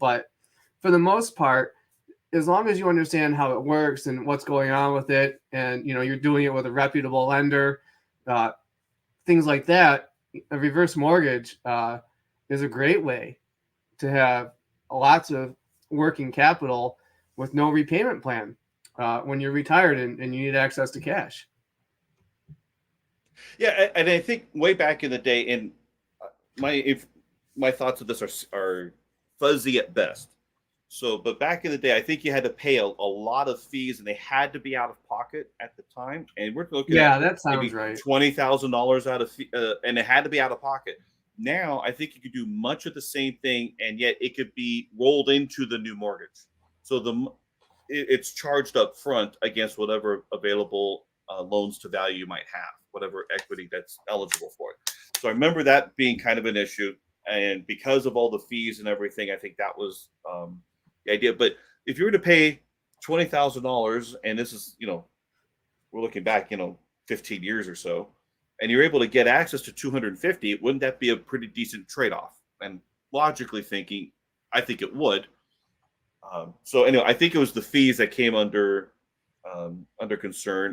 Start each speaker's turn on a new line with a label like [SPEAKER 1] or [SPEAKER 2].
[SPEAKER 1] But for the most part, as long as you understand how it works and what's going on with it, and you're doing it with a reputable lender, uh, things like that, a reverse mortgage is a great way to have lots of working capital with no repayment plan when you're retired and you need access to cash.
[SPEAKER 2] Yeah, and I think way back in the day, and if my thoughts of this are fuzzy at best. So, but back in the day, I think you had to pay a lot of fees, and they had to be out of pocket at the time. And we're looking at
[SPEAKER 1] Yeah, that sounds
[SPEAKER 2] maybe
[SPEAKER 1] right.
[SPEAKER 2] $20,000 out of, and it had to be out of pocket. Now, I think you could do much of the same thing, and yet it could be rolled into the new mortgage. So it's charged up front against whatever available loans to value you might have, whatever equity that's eligible for it. So I remember that being kind of an issue, and because of all the fees and everything, I think that was the idea. But if you were to pay $20,000, and this is we're looking back 15 years or so, and you're able to get access to 250, wouldn't that be a pretty decent trade-off? And logically thinking, I think it would. So anyway, I think it was the fees that came under concern.